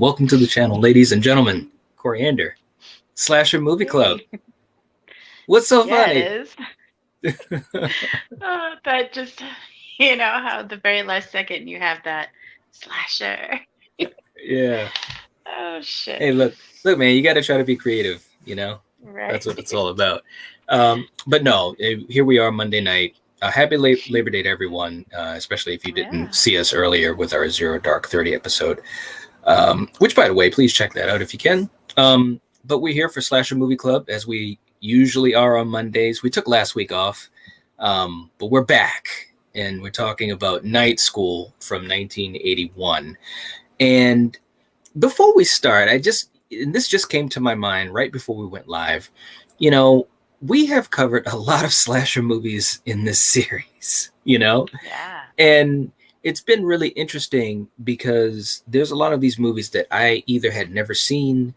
Welcome to the channel, ladies and gentlemen. Coriander, Slasher Movie Club. What's so Yeah, it funny? is. That just, how the very last second you have that slasher. Yeah. Oh, shit. Hey, look, man. You got to try to be creative. Right. That's what it's all about. But no, here we are Monday night. Happy Labor Day to everyone, especially if you didn't Yeah. see us earlier with our Zero Dark 30 episode. Which, by the way, please check that out if you can. But we're here for Slasher Movie Club, as we usually are on Mondays. We took last week off, but we're back, and we're talking about Night School from 1981. And before we start, and this just came to my mind right before we went live. You know, we have covered a lot of slasher movies in this series, Yeah. and it's been really interesting because there's a lot of these movies that I either had never seen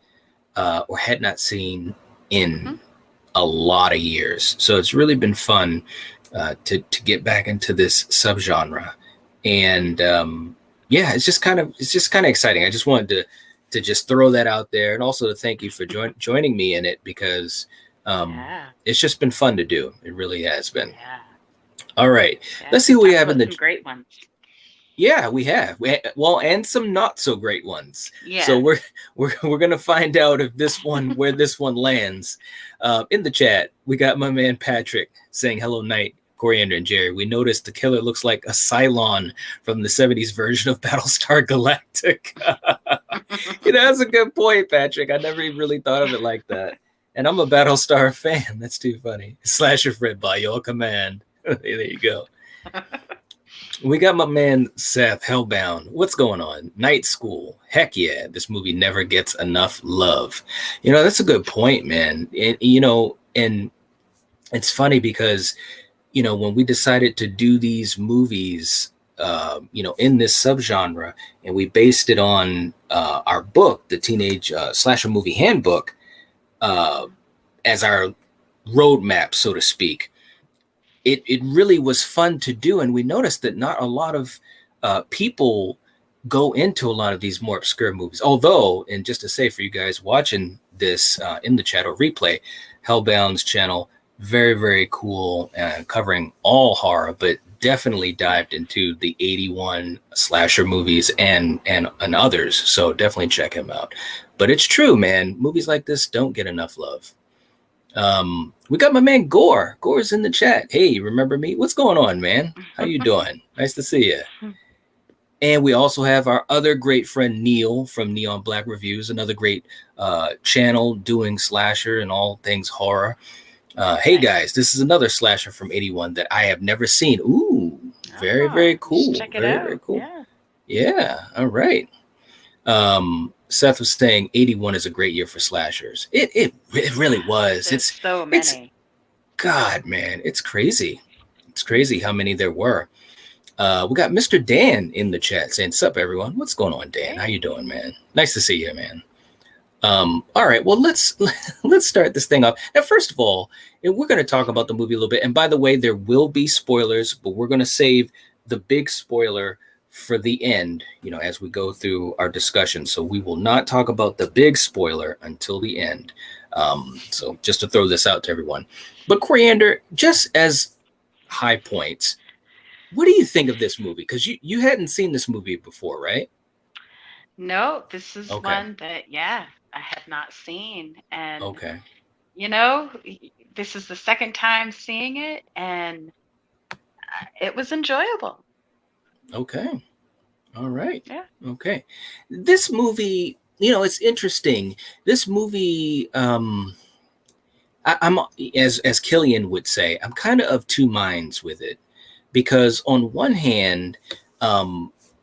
or had not seen Hmm. in a lot of years. So it's really been fun to get back into this subgenre, and yeah, it's just kind of exciting. I just wanted to just throw that out there, and also to thank you for joining me in it because Yeah. it's just been fun to do. It really has been. Yeah. All right, Yeah. let's see We what we talked have in about the. some great ones. Yeah, we have. Well, and some not so great ones. So Yes. we're gonna find out if this one where this one lands. In the chat, we got my man Patrick saying hello, Night, Coriander, and Jerry. We noticed the killer looks like a Cylon from the '70s version of Battlestar Galactica. That's a good point, Patrick. I never even really thought of it like that. And I'm a Battlestar fan. That's too funny. Slasher Fred by your command. There you go. We got my man Seth Hellbound. What's going on? Night School. Heck yeah, this movie never gets enough love. That's a good point, man. And it's funny because, when we decided to do these movies, in this subgenre, and we based it on our book, the Teenage Slasher Movie Handbook, uh, as our roadmap, so to speak. It really was fun to do, and we noticed that not a lot of people go into a lot of these more obscure movies. Although, and just to say for you guys watching this in the chat or replay, Hellbound's channel, very very cool, covering all horror, but definitely dived into the 81 slasher movies and others. So definitely check him out. But it's true, man. Movies like this don't get enough love. We got my man Gore. Gore's in the chat. Hey, remember me? What's going on, man? How you doing? Nice to see you. And we also have our other great friend Neil from Neon Black Reviews, another great channel doing slasher and all things horror. Hey guys, this is another slasher from '81 that I have never seen. Ooh, very very cool. Check it Very very out. cool. Yeah. Yeah. All right. Seth was saying '81 is a great year for slashers. It really was. There's so It's many. God, man, it's crazy. It's crazy how many there were. We got Mr. Dan in the chat saying, "Sup, everyone? What's going on, Dan? How you Hey. doing, man? Nice to see you, man." All right, well let's start this thing off. Now, first of all, and we're going to talk about the movie a little bit. And by the way, there will be spoilers, but we're going to save the big spoiler for the end. As we go through our discussion, so we will not talk about the big spoiler until the end. So just to throw this out to everyone. But Coriander, just as high points, what do you think of this movie? Because you hadn't seen this movie before, right? No, this is Okay. one that, yeah, I have not seen. And, Okay. you know, this is the second time seeing it, and it was enjoyable. Okay. All right. Yeah. Okay. This movie, it's interesting. This movie, I'm as Killian would say, I'm kind of two minds with it because on one hand,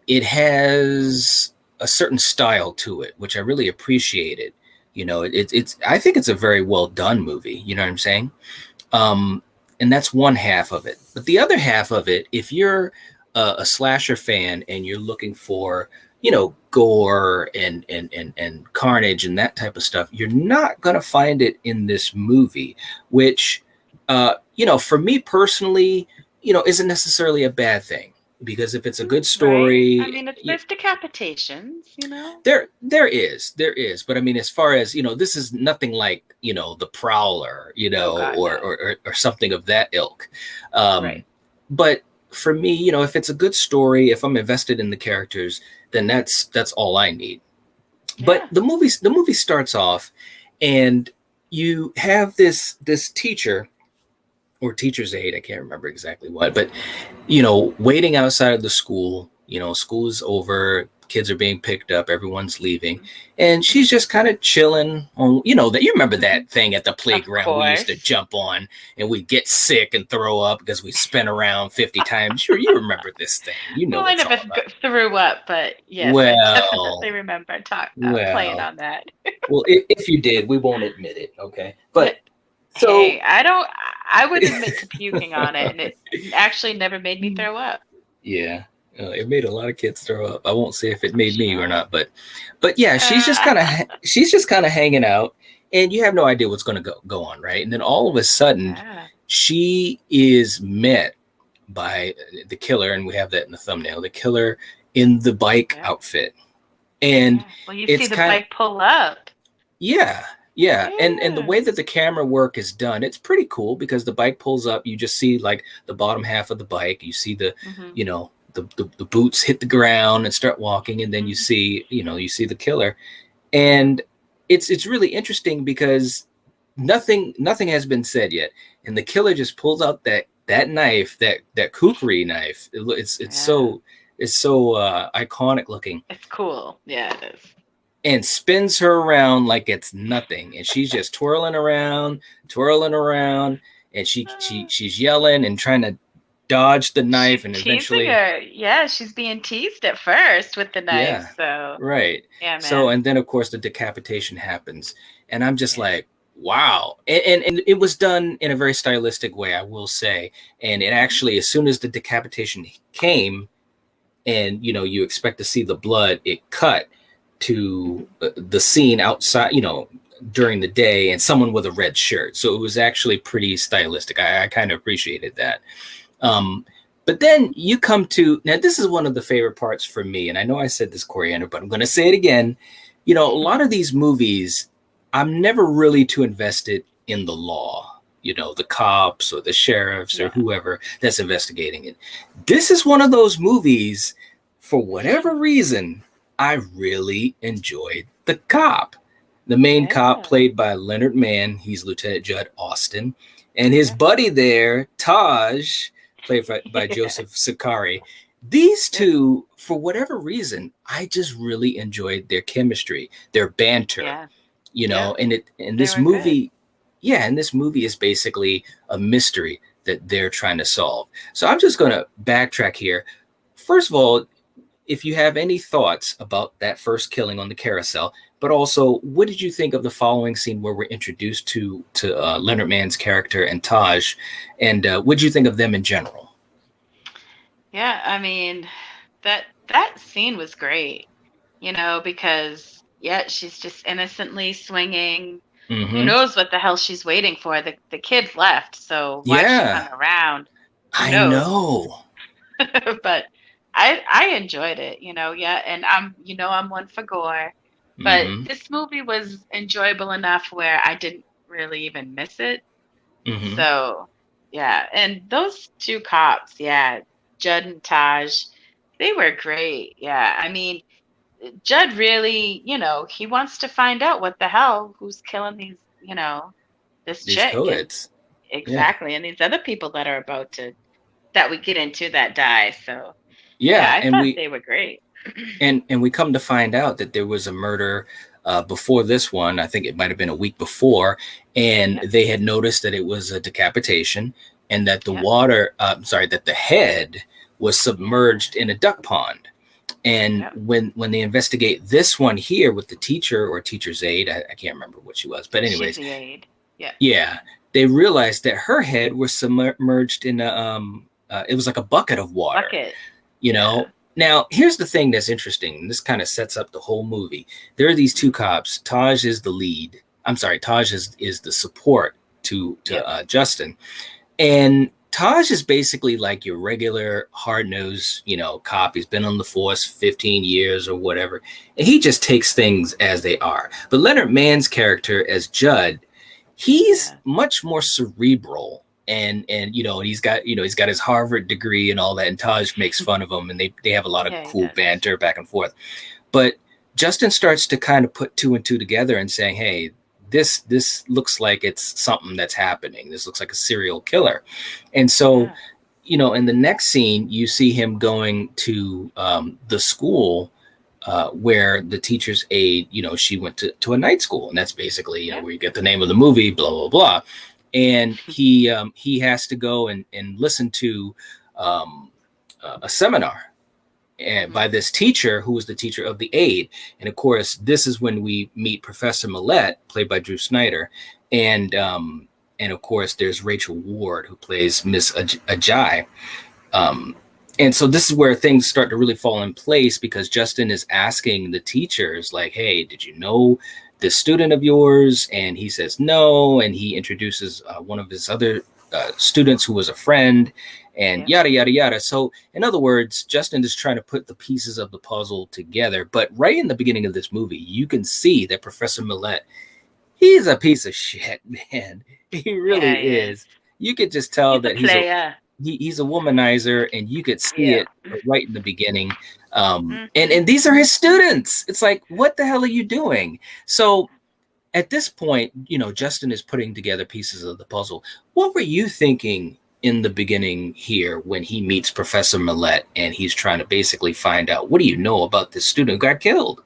it has a certain style to it, which I really appreciated. It's I think it's a very well done movie. You know what I'm saying? Um, and that's one half of it. But the other half of it, if you're a slasher fan and you're looking for, gore and carnage and that type of stuff, you're not gonna find it in this movie, which, for me personally, isn't necessarily a bad thing. because if it's a good Right. story, I mean, there's decapitations, you know? there is, but I mean, as far as this is nothing like the Prowler, Oh God, or, no. or something of that ilk. um Right. but for me, if it's a good story, if I'm invested in the characters, then that's all I need. But Yeah. the movie starts off, and you have this teacher or teacher's aide, I can't remember exactly what, but waiting outside of the school. School is over, kids are being picked up, everyone's leaving, and she's just kind of chilling on, that you remember Hmm. that thing at the Of playground we used to course. jump on, and we get sick and throw up because we spin around 50 times. Sure, you remember this thing. You know Well, what I it's never all about. threw up, but yes, I definitely Well, remember playing well, on that. well. If you did, we won't admit it, okay? But so, Hey, I don't. I would admit to puking on it, and it actually never made me throw up. yeah, it made a lot of kids throw up. I won't say if it I'm made me or sure. not, but yeah, she's just kind of hanging out, and you have no idea what's going to go on, right? And then all of a sudden, Yeah. she is met by the killer, and we have that in the thumbnail. The killer in the bike Yeah. outfit, and Yeah. Well, you see it's the kind of, bike pull up. yeah, yeah, and the Yeah. way that the camera work is done, it's pretty cool because the bike pulls up. You just see like the bottom half of the bike. You see Hmm. the boots hit the ground and start walking, and then you Hmm. see you see the killer, and it's really interesting because nothing has been said yet, and the killer just pulls out that knife, that kukri knife. Yeah. It's so iconic looking, It's cool. Yeah, it is. and spins her around like it's nothing, and she's just twirling around, and she's yelling and trying to dodge the knife, She's and teasing eventually, her. Yeah, she's being teased at first with the knife. yeah, So, right. yeah, So, man. and then of course the decapitation happens, and I'm just Yeah. like, wow. And it was done in a very stylistic way, I will say. And it Hmm. actually, as soon as the decapitation came, and you expect to see the blood, it cut to Hmm. the scene outside, during the day, and someone with a red shirt. So it was actually pretty stylistic. I kind of appreciated that. Um, but then you come to, now this is one of the favorite parts for me, and I know I said this, Coriander, but I'm going to say it again. A lot of these movies, I'm never really too invested in the law, the cops or the sheriffs or Yeah. whoever that's investigating it. This is one of those movies, for whatever reason, I really enjoyed the cop. The main cop, Yeah. played by Leonard Mann, he's Lieutenant Judd Austin, and his Yeah. buddy there, Taj, played by Yeah. Joseph Sakari. These Yep. two, for whatever reason, I just really enjoyed their chemistry, their banter, Yeah. Yep. and They this were good. movie, yeah, and this movie is basically a mystery that they're trying to solve. So I'm just going to backtrack here. First of all, if you have any thoughts about that first killing on the carousel, but also what did you think of the following scene where we're introduced to Leonard Mann's character and Taj, and what did you think of them in general? Yeah. I mean, that scene was great. Because yeah, she's just innocently swinging. Who Mm-hmm. knows what the hell she's waiting for? The kids left, so why she hung Yeah, around? Who I knows? know. But I enjoyed it. Yeah, and I'm one for gore, but Mm-hmm. this movie was enjoyable enough where I didn't really even miss it. Mm-hmm. So yeah, and those two cops, yeah, Judd and Taj, they were great. Yeah, I mean, Judd really, he wants to find out what the hell, who's killing this These chick, and co-eds. Yeah. exactly, and these other people that are about to that we get into that die. So yeah, Yeah, I thought they were great. and we come to find out that there was a murder before this one. I think it might have been a week before, and Yep, they had noticed that it was a decapitation, and that yep, that the head was yeah, submerged in a duck pond. And yep. when they investigate this one here with the teacher or teacher's aide, I can't remember what she was, but She's anyways, the aide. Yep, yeah, they realized that her head was submerged in it was like a bucket of water, bucket. you Yeah. know. Now, here's the thing that's interesting, and this kind of sets up the whole movie. There are these two Mhm. cops. Taj is the lead. I'm sorry, Taj is the support to Yep. Justin, and Taj is basically like your regular hard-nosed, cop. He's been on the force 15 years or whatever, and he just takes things as they are. But Leonard Mann's character as Judd, he's Yeah. much more cerebral, and he's got his Harvard degree and all that, and Taj makes fun of him, and they have a lot of Yeah, he cool does. banter back and forth. But Justin starts to kind of put two and two together and saying, hey, this looks like it's something that's happening. This looks like a serial killer. And so, Yeah. in the next scene, you see him going to the school where the teacher's aide, she went to a night school. And that's basically, Yep. where you get the name of the movie, blah, blah, blah. And he has to go and listen to a seminar and by this teacher who was the teacher of the aide. And of course, this is when we meet Professor Millette, played by Drew Snyder. And of course, there's Rachel Ward, who plays Miss Ajay. And so this is where things start to really fall in place, because Justin is asking the teachers, like, hey, did you know this student of yours? And he says no. And he introduces one of his other students who was a friend, and yada, yada, yada. So in other words, Justin is trying to put the pieces of the puzzle together. But right in the beginning of this movie, you can see that Professor Millette, he's a piece of shit, man. He really is. You could just tell He's that a player. he's a womanizer, and you could see Yeah. it right in the beginning. And these are his students. It's like, what the hell are you doing? So at this point, Justin is putting together pieces of the puzzle. What were you thinking in the beginning here when he meets Professor Millette and he's trying to basically find out, what do you know about this student who got killed?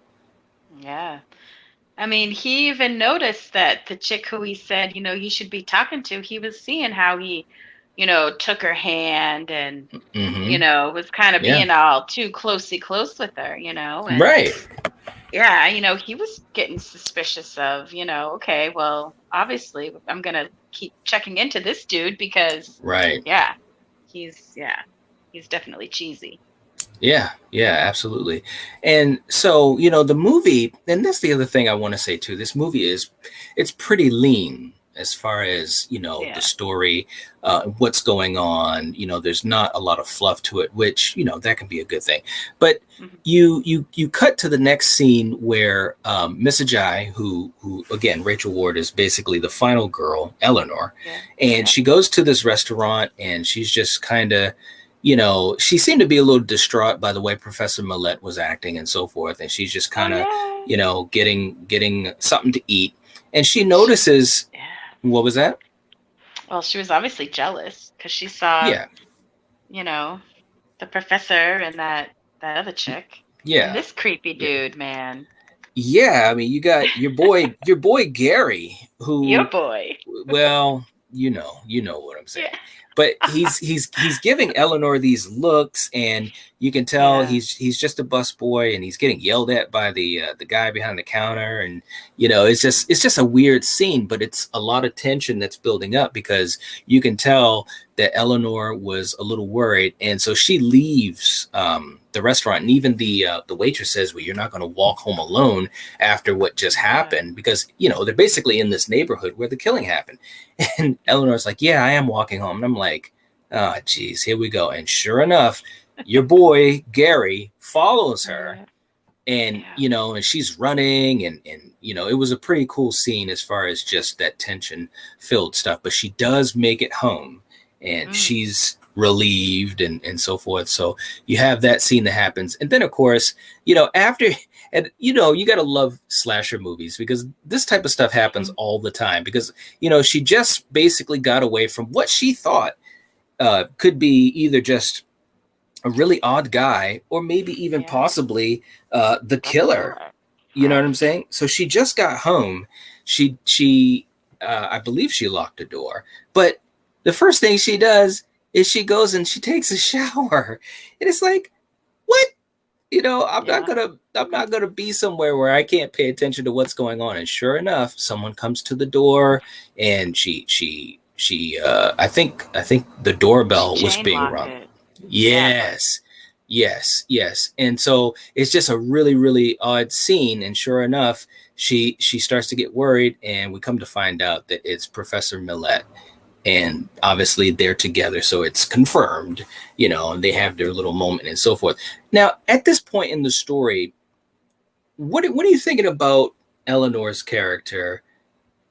Yeah. I mean, he even noticed that the chick who he said, you should be talking to, he was seeing how he, took her hand and, was kind of being all too close with her, and Right. yeah, he was getting suspicious of, okay, well, obviously I'm going to keep checking into this dude because Right. he's definitely cheesy. Yeah, absolutely. And so, the movie, and that's the other thing I want to say too, this movie it's pretty lean as far as, the story, what's going on. There's not a lot of fluff to it, which, that can be a good thing. But you cut to the next scene where Miss Ajay, who again, Rachel Ward, is basically the final girl, Eleanor, and she goes to this restaurant, and she's just kind of, she seemed to be a little distraught by the way Professor Millette was acting and so forth. And she's just kind of, getting something to eat. And she notices, what was that? Well, she was obviously jealous because she saw, the professor and that other chick. Yeah. And this creepy dude, man. Yeah. I mean, you got your boy Gary, who, your boy. Well, you know what I'm saying. But he's giving Eleanor these looks, and you can tell he's just a busboy, and he's getting yelled at by the guy behind the counter, and it's just a weird scene, but it's a lot of tension that's building up, because you can tell that Eleanor was a little worried, and so she leaves the restaurant, and even the waitress says, well, you're not going to walk home alone after what just happened, because they're basically in this neighborhood where the killing happened. And Eleanor's like, yeah, I am walking home. And I'm like, oh geez, here we go. And sure enough, your boy Gary follows her, and and she's running, and it was a pretty cool scene as far as just that tension filled stuff. But she does make it home, and she's relieved and so forth. So you have that scene that happens. And then of course, after, and you got to love slasher movies, because this type of stuff happens all the time, because she just basically got away from what she thought could be either just a really odd guy, or maybe even possibly the killer. You know what I'm saying? So she just got home. She I believe she locked the door, but the first thing she does is she goes and she takes a shower. And it's like, what? I'm not gonna be somewhere where I can't pay attention to what's going on. And sure enough, someone comes to the door, and she I think the doorbell was being rung. Yes. And so it's just a really, really odd scene. And sure enough, she starts to get worried, and we come to find out that it's Professor Millette. and obviously they're together, so it's confirmed, and they Yeah. have their little moment and so forth. Now, at this point in the story, what are you thinking about Eleanor's character,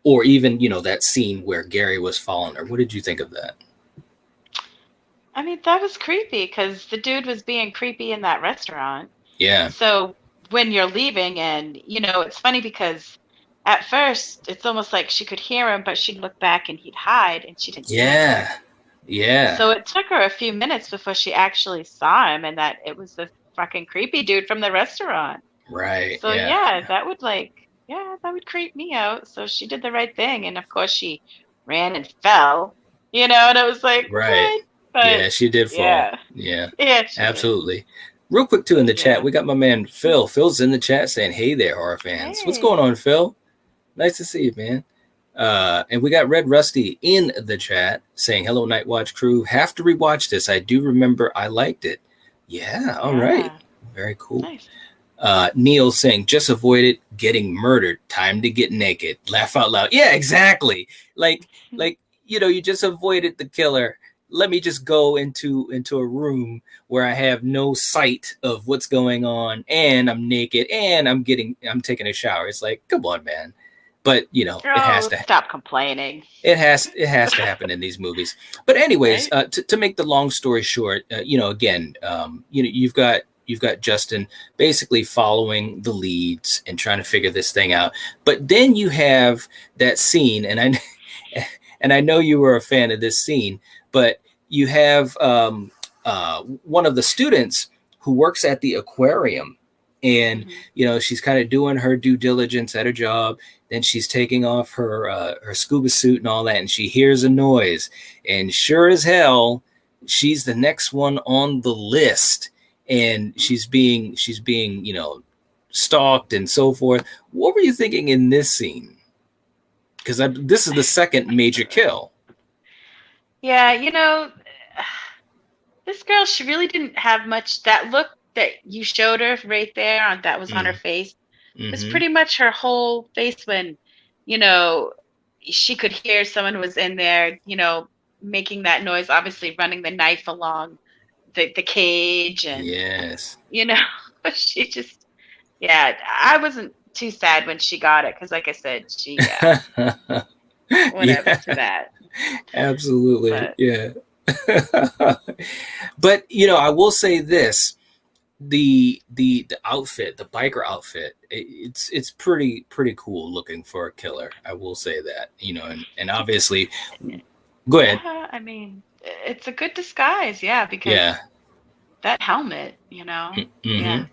or even that scene where Gary was following her? What did you think of that? I mean, that was creepy because the dude was being creepy in that restaurant. Yeah, So when you're leaving, and it's funny because at first it's almost like she could hear him, but she'd look back and he'd hide and she didn't see him there. yeah, yeah. So it took her a few minutes before she actually saw him and that it was the fucking creepy dude from the restaurant. Right, So yeah, yeah, that would creep me out. So she did the right thing. And of course she ran and fell, and it was like, right. what? But Yeah, she did fall. yeah, Yeah, yeah, she did. absolutely. Real quick too, in the chat, Yeah. we got my man Phil. Phil's in the chat saying, "Hey there, horror fans. What's going Hey. on, Phil? Nice to see you, man." And we got Red Rusty in the chat saying, "Hello, Night Watch crew. Have to rewatch this. I do remember I liked it." Yeah, all right. Yeah. Very cool. Nice. Neil saying, "Just avoided getting murdered. Time to get naked. Laugh out loud." Yeah, exactly. Like, you just avoided the killer. Let me just go into a room where I have no sight of what's going on, and I'm naked, and I'm taking a shower. It's like, come on, man. But it has Oh, to stop complaining. it has to happen in these movies. But anyways, Right? to make the long story short, again, you've got Justin basically following the leads and trying to figure this thing out. But then you have that scene, and I know you were a fan of this scene, but you have one of the students who works at the aquarium, and Hmm. she's kind of doing her due diligence at her job. Then she's taking off her scuba suit and all that, and she hears a noise, and sure as hell, she's the next one on the list, and she's being stalked and so forth. What were you thinking in this scene? Because this is the second major kill. Yeah, this girl, she really didn't have much. That look that you showed her right there that was on her face was Mm-hmm. pretty much her whole face when, you know, she could hear someone was in there, making that noise, obviously running the knife along the cage and, Yes. you know, she just, yeah, I wasn't too sad when she got it because, like I said, whatever Yeah, to that. absolutely. But Yeah. But I will say this: the outfit, the biker outfit, it's pretty cool looking for a killer. I will say that. And obviously, go ahead. yeah, I mean, it's a good disguise, yeah, because Yeah. that helmet, Mm-hmm. yeah,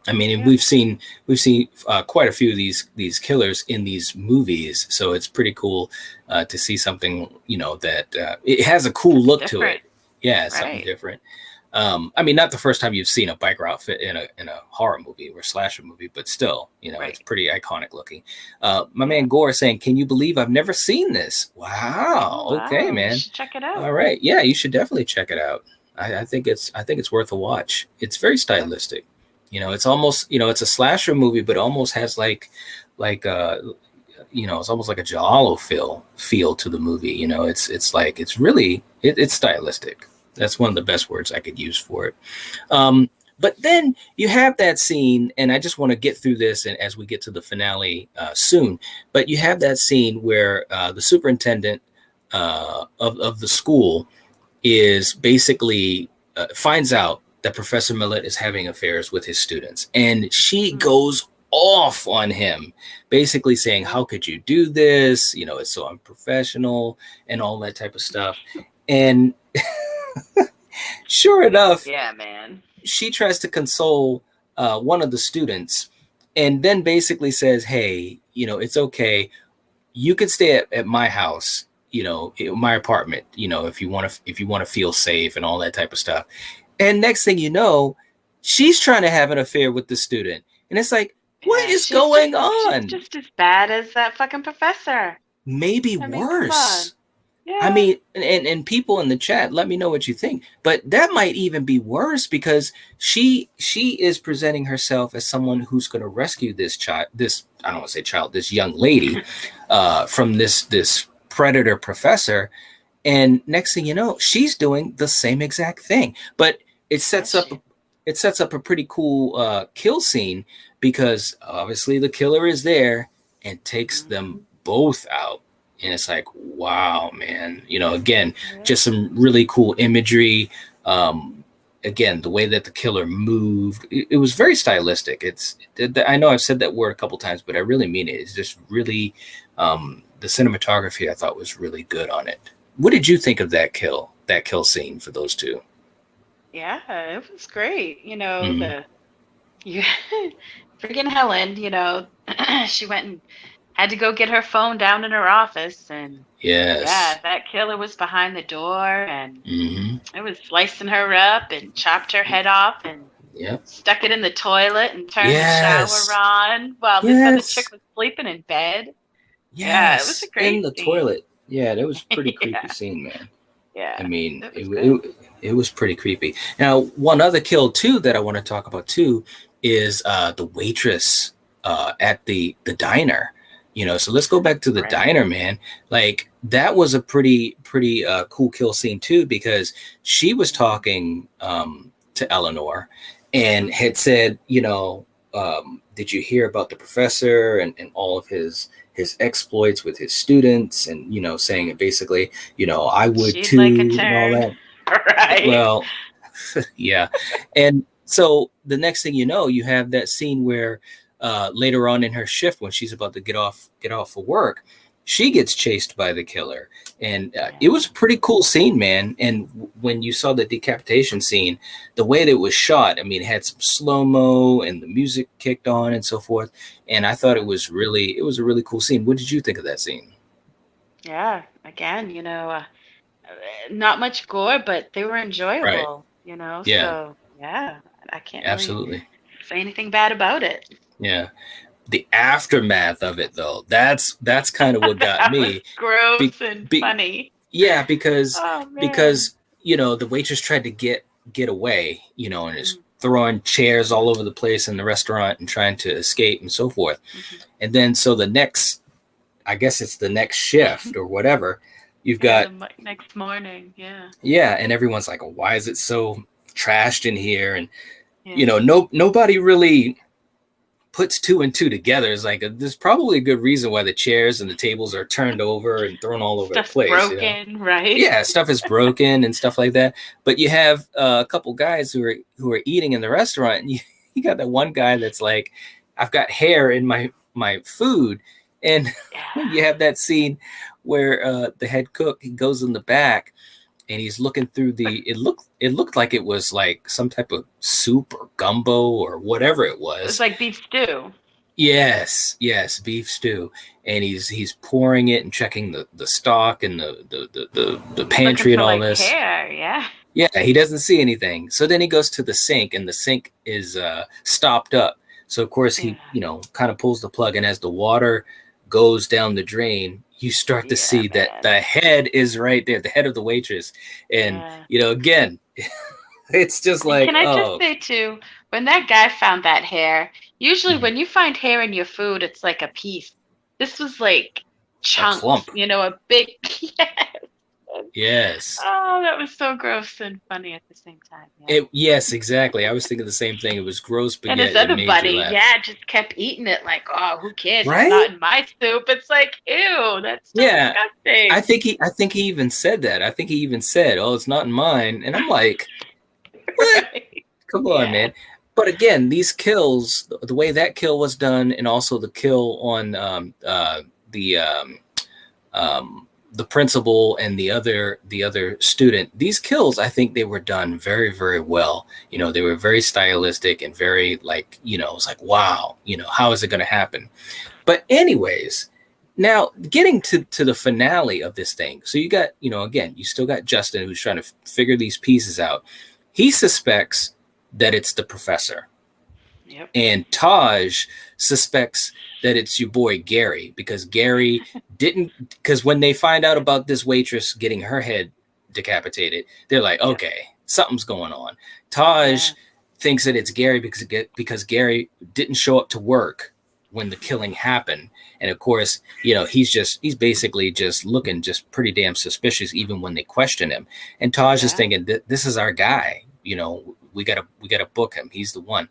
I mean, yeah, we've seen quite a few of these killers in these movies, so it's pretty cool to see something that it has a cool something look to different, it. Yeah, it's something right, different. I mean, not the first time you've seen a biker outfit in a horror movie or slasher movie, but still, it's right, pretty iconic looking. My yeah. man Gore saying, "Can you believe I've never seen this?" Wow. Oh, Okay, wow, you man. should check it out. All right. Yeah, you should definitely check it out. I think it's worth a watch. It's very Yep. stylistic. It's almost it's a slasher movie, but almost has like it's almost like a giallo feel to the movie. It's like it's stylistic. That's one of the best words I could use for it. But then you have that scene, and I just want to get through this, and as we get to the finale soon. But you have that scene where the superintendent of the school is basically finds out that Professor Millet is having affairs with his students, and she Mm, goes off on him, basically saying, yeah. "How could you do this? It's so unprofessional," and all that type of stuff. And sure enough, Yeah, man. she tries to console one of the students, and then basically says, "Hey, it's okay. You could stay at my house, my apartment, if you want to feel safe and all that type of stuff." And next thing you know, she's trying to have an affair with the student, and it's like, what Yeah, is going she's on? just as bad as that fucking professor. Maybe I mean, come worse. on. I Yeah. mean, and people in the chat, let me know what you think. But that might even be worse because she is presenting herself as someone who's going to rescue this child. This, I don't want to say child. This young lady from this predator professor. And next thing you know, she's doing the same exact thing. But it sets up Bless you. it sets up a pretty cool kill scene because obviously the killer is there and takes them Mhm. both out. And it's like, wow, man. Again, Yeah. just some really cool imagery. Um, Again, the way that the killer moved, it was very stylistic. I know I've said that word a couple times, but I really mean it. It's just really, the cinematography I thought was really good on it. What did you think of that kill scene for those two? Yeah, it was great. Mm-hmm. You freaking Helen, she went and had to go get her phone down in her office, and Yes. yeah, that killer was behind the door, and Mm-hmm. it was slicing her up and chopped her head off and Yep. stuck it in the toilet and turned the shower Yes. on while this other chick Yes. was sleeping in bed. Yeah, it was a Yes. In great the scene. toilet. Yeah, that was a pretty creepy Yeah, scene, man. I yeah, mean, it it, was good. it was pretty creepy. Now, one other kill too that I want to talk about too is the waitress at the diner. So let's go back to the Right. diner, man. Like that was a pretty cool kill scene too because she was Yeah. talking to Eleanor and Hmm. had said, did you hear about the professor and all of his exploits with his students and saying it basically, I would She'd like a too and all turn. that. Right. Well, yeah. And so the next thing you know, you have that scene where later on in her shift when she's about to get off for work, she gets chased by the killer. And it Yeah. was a pretty cool scene, man. And when you saw the decapitation scene, the way that it was shot, I mean, it had some slow-mo and the music kicked on and so forth. And I thought Yeah. it was a really cool scene. What did you think of that scene? Yeah. Again, not much gore, but they were Right. enjoyable. Yeah, So yeah, I can't really absolutely. say anything bad about it. Yeah. The aftermath of it though, that's kind of what got That was me. be, gross and be, funny. yeah, because Oh man. because the waitress tried to get away, and is Mm, throwing chairs all over the place in the restaurant and trying to escape and so forth. mhm. And then so the next, I guess it's the next shift or whatever, you've Yeah, got, next morning. Yeah. yeah, and everyone's like, why is it so trashed in here? And Yeah. nobody really puts two and two together. Is like there's probably a good reason why the chairs and the tables are turned over and thrown all over the Stuff's place. broken, right? Yeah, stuff is broken and stuff like that. But you have a couple guys who are eating in the restaurant, and you got that one guy that's like, I've got hair in my food. And Yeah. you have that scene where the head cook, he goes in the back and he's looking through it looked like it was like some type of soup or gumbo or whatever it It was was. like beef stew. Yes, yes, beef stew, and he's pouring it and checking the stock and the He's looking pantry and for all like this. hair. Yeah. Yeah, he doesn't see anything. So then he goes to the sink, and the sink is stopped up. So of course he Yeah. kind of pulls the plug, and as the water goes down the drain, you start to Yeah, see that man. the head is right there, the head of the waitress, and Yeah. again, it's just And like, can I just oh, say too, when that guy found that hair, usually mhm, when you find hair in your food, it's like a piece. This was like a chunks, clump. a big yes. Yes. Oh, that was so gross and funny at the same time. Yeah. Yes, exactly. I was thinking the same thing. It was gross, but And his yet it other made you buddy, laugh. yeah, just kept eating it like, oh, who cares? It's Right? not in my soup. It's like, ew, that's so Yeah. I disgusting. think he even said that. I think he even said, "Oh, it's not in mine." And I'm like, "What? Right. Come on, Yeah. man." But again, these kills, the way that kill was done and also the kill on the the principal and the other student, these kills, I think they were done very, very well. They were very stylistic and very like, it's like, wow, how is it going to happen? But anyways, now getting to the finale of this thing. So you got, again, you still got Justin who's trying to figure these pieces out. He suspects that it's the professor, Yep. and Taj suspects that it's your boy Gary because Gary didn't, because when they find out about this waitress getting her head decapitated, they're like, Yep. okay, something's going on. Taj Yeah. thinks that it's Gary because Gary didn't show up to work when the killing happened. And of course, he's basically just looking just pretty damn suspicious even when they question him. And Taj is thinking, this is our guy. We gotta book him. He's the one.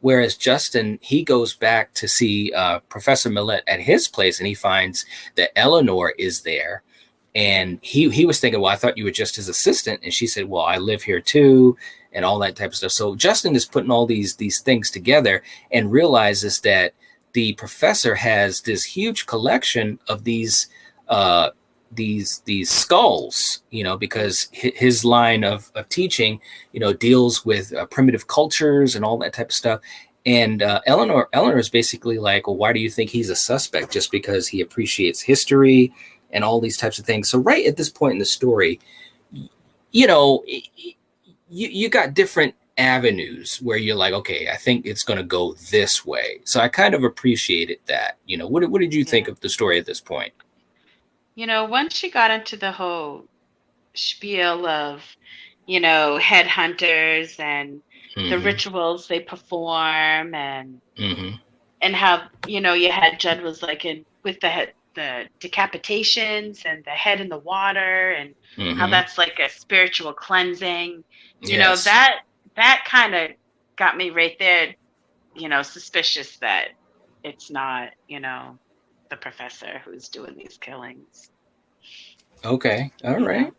Whereas Justin, he goes back to see Professor Millette at his place, and he finds that Eleanor is there. And he was thinking, well, I thought you were just his assistant. And she said, well, I live here too, and all that type of stuff. So Justin is putting all these things together and realizes that the professor has this huge collection of these skulls, because his line of teaching, deals with primitive cultures and all that type of stuff. And Eleanor is basically like, well, why do you think he's a suspect? Just because he appreciates history and all these types of things. So right at this point in the story, you got different avenues where you're like, okay, I think it's going to go this way. So I kind of appreciated that. What did you think of the story at this point? Once she got into the whole spiel of, headhunters and the rituals they perform, and how, you had Judd was like with the decapitations and the head in the water, and how that's like a spiritual cleansing. That kind of got me right there, suspicious that it's not, the professor who's doing these killings. Okay. All right.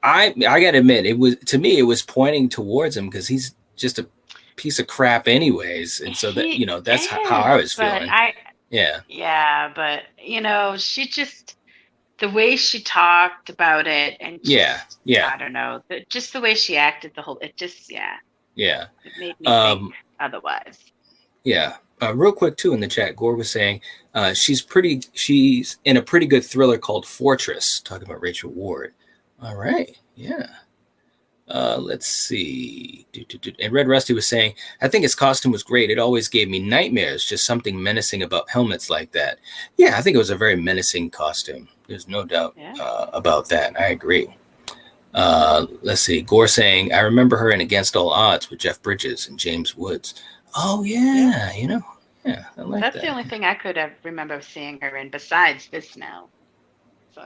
I gotta admit, it was pointing towards him, because he's just a piece of crap anyways. And so that, that's how I was feeling. But she just, the way she talked about it, and I don't know, just the way she acted, it just, it made me think otherwise. Real quick too, in the chat, Gore was saying she's in a pretty good thriller called Fortress, talking about Rachel Ward. All right. Let's see. And Red Rusty was saying, I think his costume was great. It always gave me nightmares, just something menacing about helmets like that. Yeah, I think it was a very menacing costume. There's no doubt about that. I agree. Let's see. Gore saying, I remember her in Against All Odds with Jeff Bridges and James Woods. Oh, yeah. I like That's that. the only thing I could have remember seeing her in besides this now. So,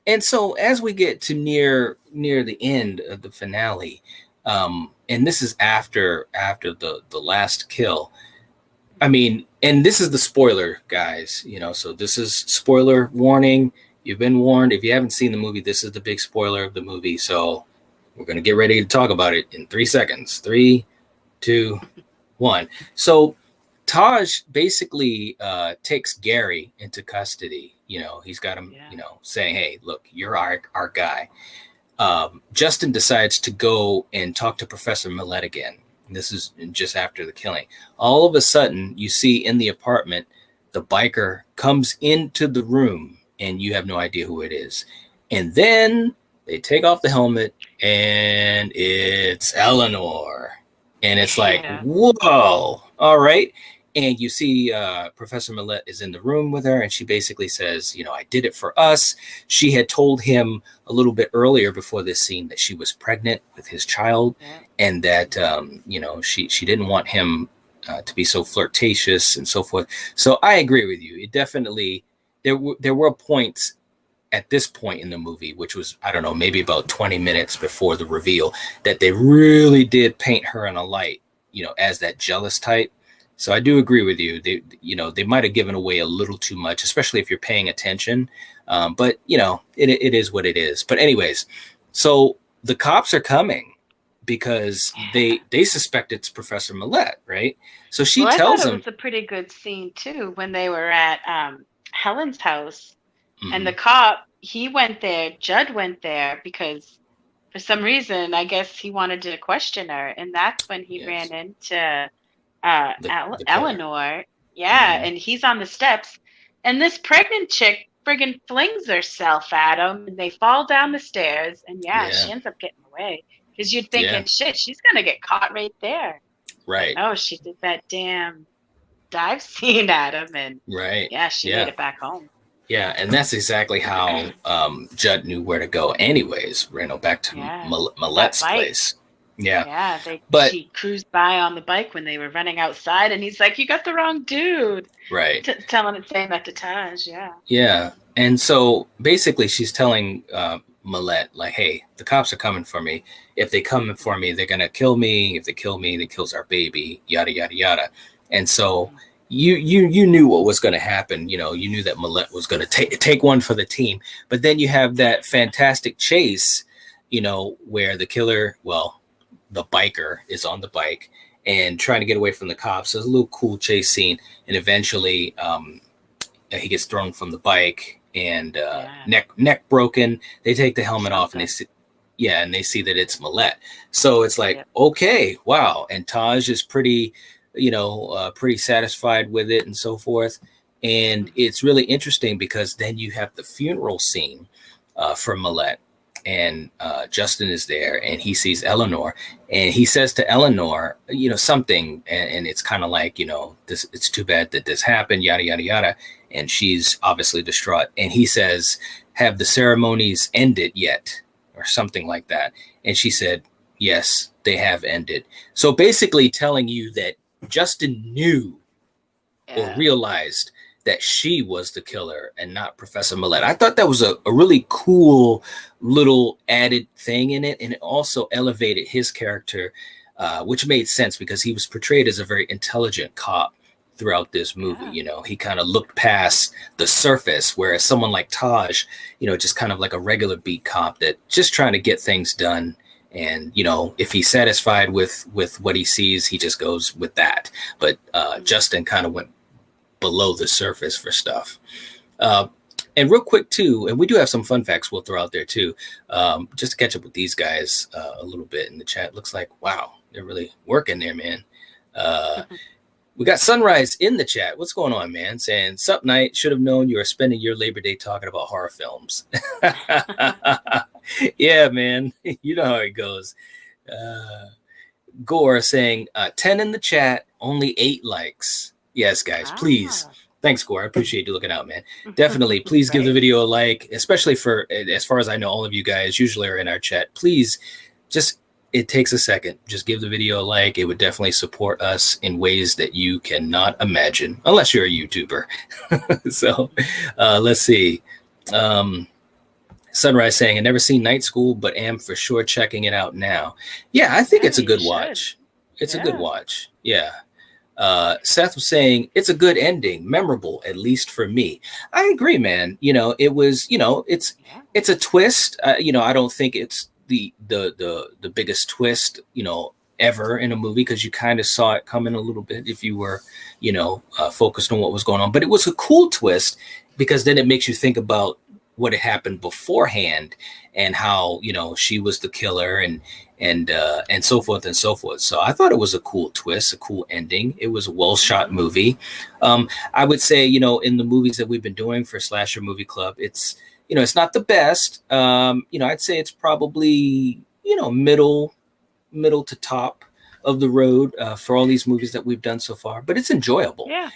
And so as we get to near the end of the finale, and this is after the last kill, I mean, and this is the spoiler, guys, so this is spoiler warning. You've been warned. If you haven't seen the movie, this is the big spoiler of the movie. So we're going to get ready to talk about it in 3 seconds. 3, 2, 1. So Taj basically takes Gary into custody. He's got him, saying, hey, look, you're our guy. Justin decides to go and talk to Professor Millette again. This is just after the killing. All of a sudden, you see in the apartment, the biker comes into the room, and you have no idea who it is. And then they take off the helmet, and it's Eleanor. And it's like, whoa, all right. And you see Professor Millette is in the room with her, and she basically says, I did it for us. She had told him a little bit earlier before this scene that she was pregnant with his child, and that, she didn't want him to be so flirtatious and so forth. So I agree with you. It definitely, there were points at this point in the movie, which was, I don't know, maybe about 20 minutes before the reveal, that they really did paint her in a light, as that jealous type. So I do agree with you. They might have given away a little too much, especially if you're paying attention. But it is what it is. But anyways, so the cops are coming because they suspect it's Professor Millette, right? So she tells them. It was a pretty good scene too when they were at Helen's house, and the cop, he went there. Judd went there because for some reason, I guess he wanted to question her, and that's when he ran into Eleanor. And he's on the steps, and this pregnant chick friggin' flings herself at him, and they fall down the stairs, and she ends up getting away, because you're thinking, shit, she's gonna get caught right there. Right. Oh, she did that damn dive scene at him, and she made it back home. Yeah, and that's exactly how Judd knew where to go anyways, back to Millette's place. Yeah. Yeah, But she cruised by on the bike when they were running outside, and he's like, "You got the wrong dude." right. Saying that to Taj. Yeah. Yeah. And so basically she's telling Millette, like, hey, the cops are coming for me. If they come for me, they're gonna kill me. If they kill me, they kills our baby, yada yada yada. And so you knew what was gonna happen. You know, you knew that Millette was gonna take one for the team. But then you have that fantastic chase, you know, where the killer, well, the biker is on the bike and trying to get away from the cops. There's a little cool chase scene, and eventually he gets thrown from the bike and neck broken. They take the helmet off and they see, yeah, and they see that it's Millette. So it's like, okay, wow. And Taj is pretty, pretty satisfied with it and so forth. And it's really interesting because then you have the funeral scene for Millette. And Justin is there and he sees Eleanor and he says to Eleanor, something. And it's kind of like, this, it's too bad that this happened, yada, yada, yada. And she's obviously distraught. And he says, have the ceremonies ended yet? Or something like that. And she said, yes, they have ended. So basically telling you that Justin knew or realized that she was the killer and not Professor Millette. I thought that was a really cool little added thing in it. And it also elevated his character, which made sense because he was portrayed as a very intelligent cop throughout this movie. He kind of looked past the surface, whereas someone like Taj, just kind of like a regular beat cop that just trying to get things done. And, if he's satisfied with what he sees, he just goes with that. But Justin kind of went below the surface for stuff. And real quick too, and we do have some fun facts we'll throw out there too, just to catch up with these guys a little bit in the chat. Looks like, wow, they're really working there, man. We got Sunrise in the chat. What's going on, man? Saying, sup, night. Should have known you were spending your Labor Day talking about horror films. Yeah, man. You know how it goes. Gore saying, 10 in the chat, only 8 likes. Yes, guys, please. Thanks, Gore. I appreciate you looking out, man. Definitely. Please give the video a like, especially for, as far as I know, all of you guys usually are in our chat. Please just, it takes a second. Just give the video a like. It would definitely support us in ways that you cannot imagine, unless you're a YouTuber. So let's see. Sunrise saying, I never seen Night School, but am for sure checking it out now. Yeah, I think it's a good watch. It's a good watch. Yeah. Seth was saying it's a good ending, memorable, at least for me. I agree, man. It was, it's a twist. I don't think it's the biggest twist, ever in a movie, because you kind of saw it coming a little bit if you were, focused on what was going on. But it was a cool twist because then it makes you think about what had happened beforehand and how, she was the killer and so forth and so forth. So I thought it was a cool twist, a cool ending. It was a well shot movie. I would say, in the movies that we've been doing for Slasher Movie Club, it's, it's not the best. I'd say it's probably, middle to top of the road for all these movies that we've done so far, but it's enjoyable. Yeah.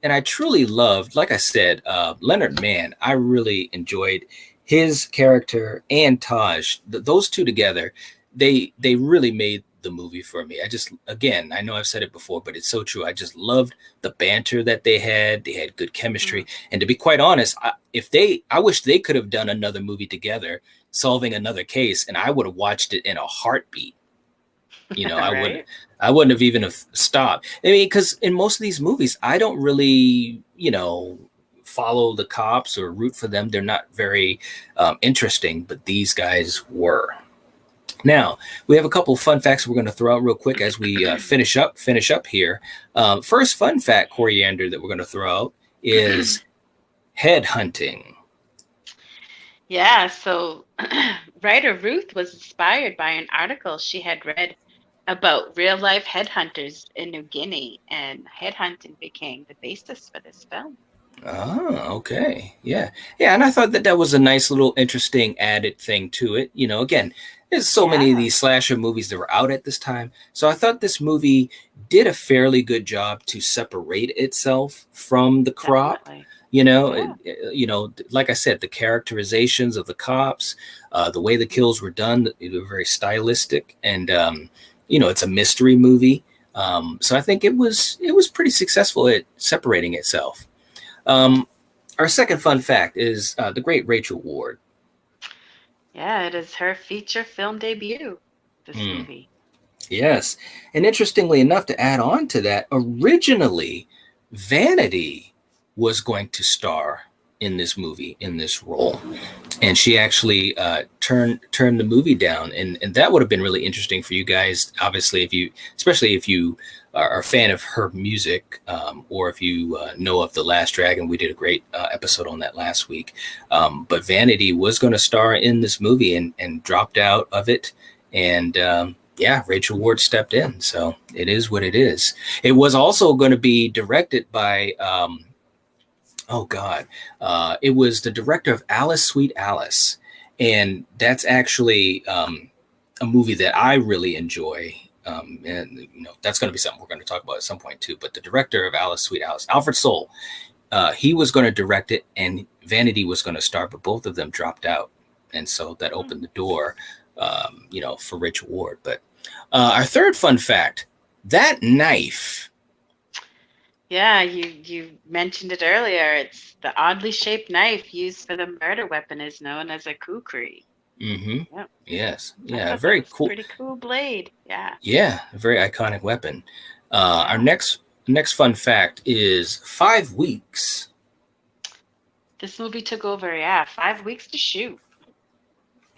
And I truly loved, like I said, Leonard Mann. I really enjoyed his character and Taj. Those two together, they really made the movie for me. Again, I know I've said it before, but it's so true. I just loved the banter that they had. They had good chemistry. And to be quite honest, I wish they could have done another movie together, solving another case, and I would have watched it in a heartbeat. Right? I wouldn't have even stopped. I mean, because in most of these movies, I don't really, follow the cops or root for them. They're not very interesting, but these guys were. Now, we have a couple of fun facts we're going to throw out real quick as we finish up here. First fun fact, Coriander, that we're going to throw out is headhunting. Yeah, so writer Ruth was inspired by an article she had read about real-life headhunters in New Guinea, and headhunting became the basis for this film. Oh, okay. Yeah. And I thought that was a nice little interesting added thing to it. Again, there's so many of these slasher movies that were out at this time. So I thought this movie did a fairly good job to separate itself from the crop. Yeah. Like I said, the characterizations of the cops, the way the kills were done, they were very stylistic, and it's a mystery movie. So I think it was pretty successful at separating itself. Our second fun fact is the great Rachel Ward. Yeah, it is her feature film debut, this Hmm. movie. Yes. And interestingly enough, to add on to that, originally Vanity was going to star in this movie, in this role. And she actually turned the movie down. And that would have been really interesting for you guys, obviously, especially if you are a fan of her music, or if you know of The Last Dragon. We did a great episode on that last week. But Vanity was going to star in this movie and dropped out of it. And yeah, Rachel Ward stepped in. So it is what it is. It was also going to be directed by, oh God, it was the director of Alice, Sweet Alice. And that's actually a movie that I really enjoy. And that's going to be something we're going to talk about at some point too. But the director of Alice, Sweet Alice, Alfred Soul, he was going to direct it, and Vanity was going to star, but both of them dropped out. And so that opened the door, for Rachel Ward. But our third fun fact, that knife. Yeah, you mentioned it earlier. It's the oddly shaped knife used for the murder weapon is known as a kukri. Mm-hmm. Yep. Yes. I Yeah. thought that Very was a cool. pretty cool blade. Yeah. Yeah. A very iconic weapon. Yeah. Our next fun fact is 5 weeks. This movie took over, 5 weeks to shoot.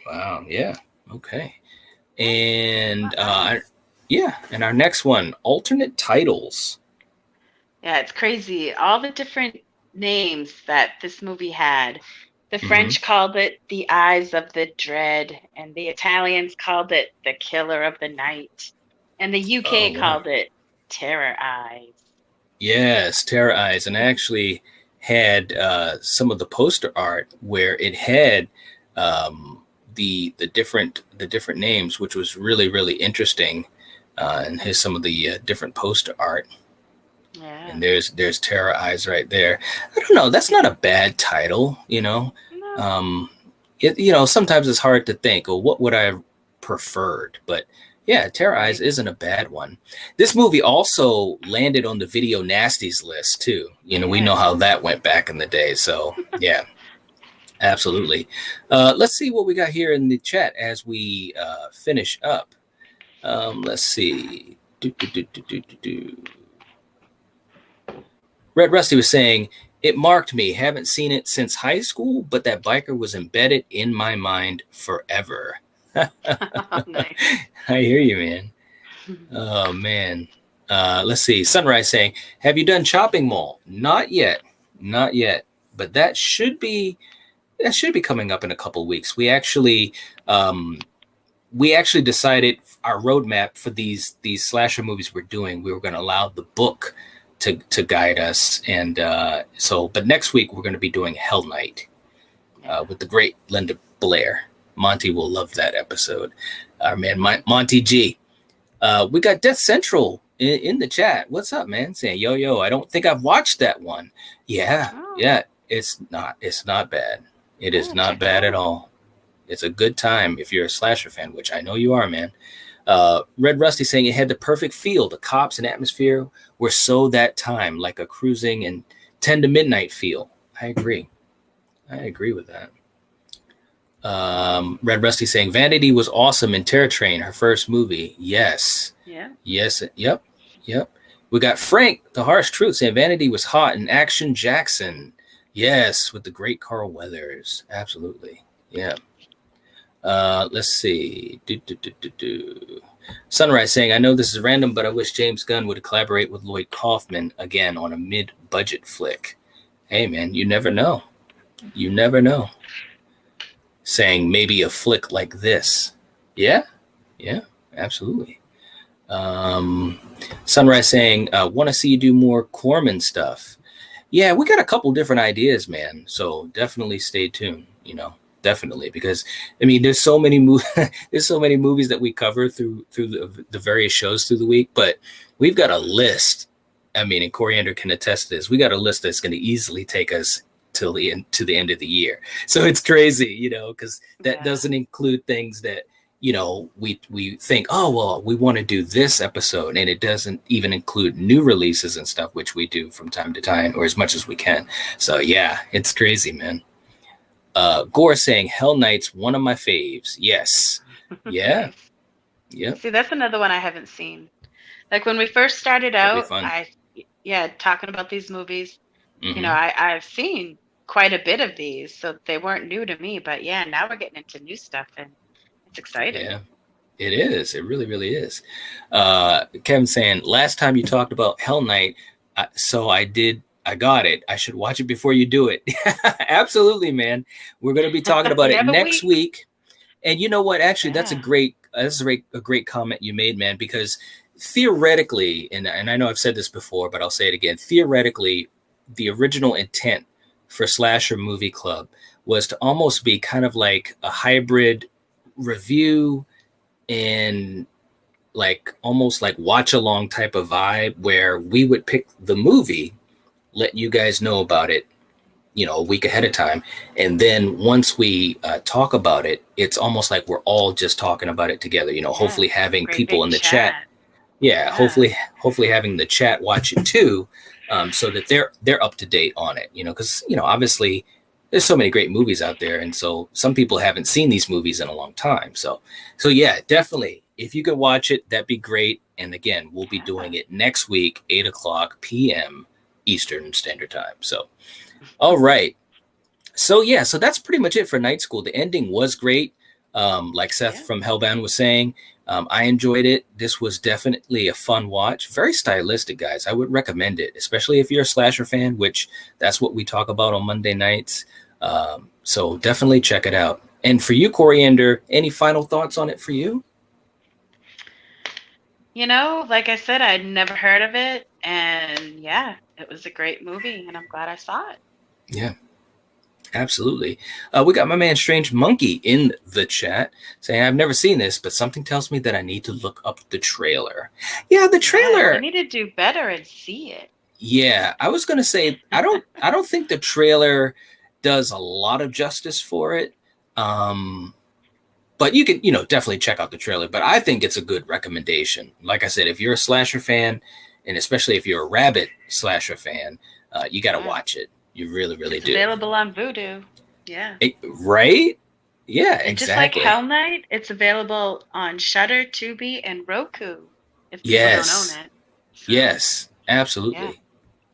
Wow. Yeah. Okay. And and our next one, alternate titles. Yeah, it's crazy. All the different names that this movie had. The Mm-hmm. French called it The Eyes of the Dread, and the Italians called it The Killer of the Night, and the UK Oh, wow. called it Terror Eyes. Yes, Terror Eyes, and I actually had some of the poster art where it had the different names, which was really, really interesting. And here's some of the different poster art. Yeah. And there's Terror Eyes right there. I don't know. That's not a bad title, No. Sometimes it's hard to think, well, what would I have preferred? But yeah, Terror Eyes isn't a bad one. This movie also landed on the Video Nasties list too. We know how that went back in the day. So yeah, absolutely. Let's see what we got here in the chat as we finish up. Let's see. Red Rusty was saying, it marked me. Haven't seen it since high school, but that biker was embedded in my mind forever. Nice. I hear you, man. Oh, man. Let's see. Sunrise saying, have you done Chopping Mall? Not yet. But that should be coming up in a couple of weeks. We actually decided our roadmap for these slasher movies we're doing. We were going to allow the book to guide us, and but next week we're going to be doing Hell Night with the great Linda Blair. Monty will love that episode. Our man Monty G. We got Death Central in the chat. What's up, man? Saying yo, I don't think I've watched that one. Yeah, it's not bad. It is not bad at all. It's a good time if you're a slasher fan, which I know you are, man. Red Rusty saying it had the perfect feel. The cops and atmosphere were so that time, like a cruising and 10 to midnight feel. I agree with that. Red Rusty saying Vanity was awesome in Terror Train, her first movie. Yes. Yeah. Yes. Yep. We got Frank, the harsh truth, saying Vanity was hot in Action Jackson. Yes, with the great Carl Weathers. Absolutely. Yeah. Let's see. Sunrise saying, I know this is random, but I wish James Gunn would collaborate with Lloyd Kaufman again on a mid-budget flick. Hey, man, you never know. Saying maybe a flick like this. Yeah, absolutely. Sunrise saying, want to see you do more Corman stuff. Yeah, we got a couple different ideas, man. So definitely stay tuned, definitely, because I mean, there's so many movies that we cover through the various shows through the week, but we've got a list I mean, and Coriander can attest to this. We got a list that's going to easily take us till the end of the year. So it's crazy, you know, because that doesn't include things that, you know, we think, oh well, we want to do this episode, and it doesn't even include new releases and stuff, which we do from time to time, or as much as we can. So yeah, it's crazy, man. Gore saying Hell Knight's one of my faves. Yes. Yeah. Nice. Yep. See, that's another one I haven't seen. Like when we first started out, talking about these movies, you know, I've seen quite a bit of these, so they weren't new to me. But yeah, now we're getting into new stuff, and it's exciting. Yeah, it is. It really, really is. Kevin saying, last time you talked about Hell Knight, so I got it. I should watch it before you do it. Absolutely, man. We're going to be talking about it next week. And you know what? Actually, that's a great comment you made, man, because theoretically, and I know I've said this before, but I'll say it again. Theoretically, the original intent for Slasher Movie Club was to almost be kind of like a hybrid review and like almost like watch along type of vibe, where we would pick the movie, let you guys know about it, you know, a week ahead of time, and then once we talk about it, it's almost like we're all just talking about it together, you know. Hopefully having people in the chat. Hopefully having the chat watch it too, so that they're up to date on it, you know, because, you know, obviously there's so many great movies out there, and so some people haven't seen these movies in a long time. So yeah, definitely, if you could watch it, that'd be great. And again, we'll be doing it next week, 8:00 p.m. Eastern Standard Time. So, all right. So yeah, so that's pretty much it for Night School. The ending was great. Like Seth from Hellbound was saying, I enjoyed it. This was definitely a fun watch. Very stylistic, guys. I would recommend it, especially if you're a slasher fan, which that's what we talk about on Monday nights. So definitely check it out. And for you, Coriander, any final thoughts on it for you? You know, like I said, I'd never heard of it. And yeah, it was a great movie, and I'm glad I saw it. Yeah. Absolutely. We got my man Strange Monkey in the chat saying, I've never seen this, but something tells me that I need to look up the trailer. Yeah, the trailer. I need to do better and see it. Yeah, I was gonna say I don't think the trailer does a lot of justice for it. But you can, you know, definitely check out the trailer. But I think it's a good recommendation. Like I said, if you're a slasher fan, and especially if you're a Rabbit slasher fan, you got to watch it. You really, really do. Available on Vudu. Yeah. Right? Yeah, and exactly. Just like Hell Knight, it's available on Shudder, Tubi, and Roku. If people don't own it. So, yes, absolutely. Yeah.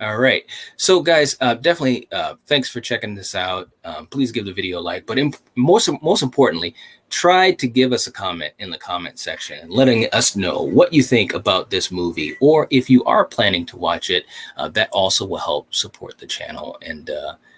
All right. So, guys, definitely thanks for checking this out. Please give the video a like. But most importantly, try to give us a comment in the comment section and letting us know what you think about this movie. Or if you are planning to watch it, that also will help support the channel. And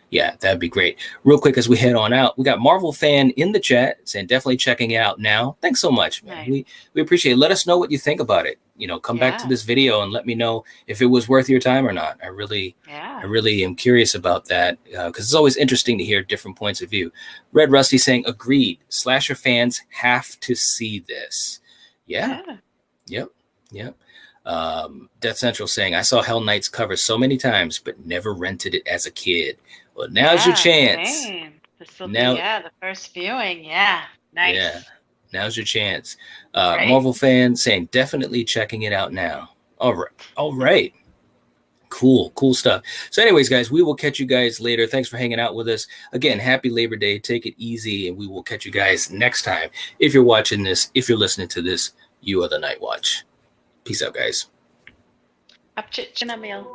yeah, that'd be great. Real quick, as we head on out, we got Marvel Fan in the chat saying definitely checking it out now. Thanks so much, man. Nice. We appreciate it. Let us know what you think about it. You know, come back to this video and let me know if it was worth your time or not. I really am curious about that, because it's always interesting to hear different points of view. Red Rusty saying, agreed. Slasher fans have to see this. Yeah. Yep. Death Central saying, I saw Hell Knight's cover so many times, but never rented it as a kid. Well, now's your chance. This will be the first viewing. Yeah. Nice. Yeah. Now's your chance. Marvel Fan saying, definitely checking it out now. All right. Cool stuff. So anyways, guys, we will catch you guys later. Thanks for hanging out with us. Again, happy Labor Day. Take it easy, and we will catch you guys next time. If you're watching this, if you're listening to this, you are the Night Watch. Peace out, guys. Up, Chit, Chinamil.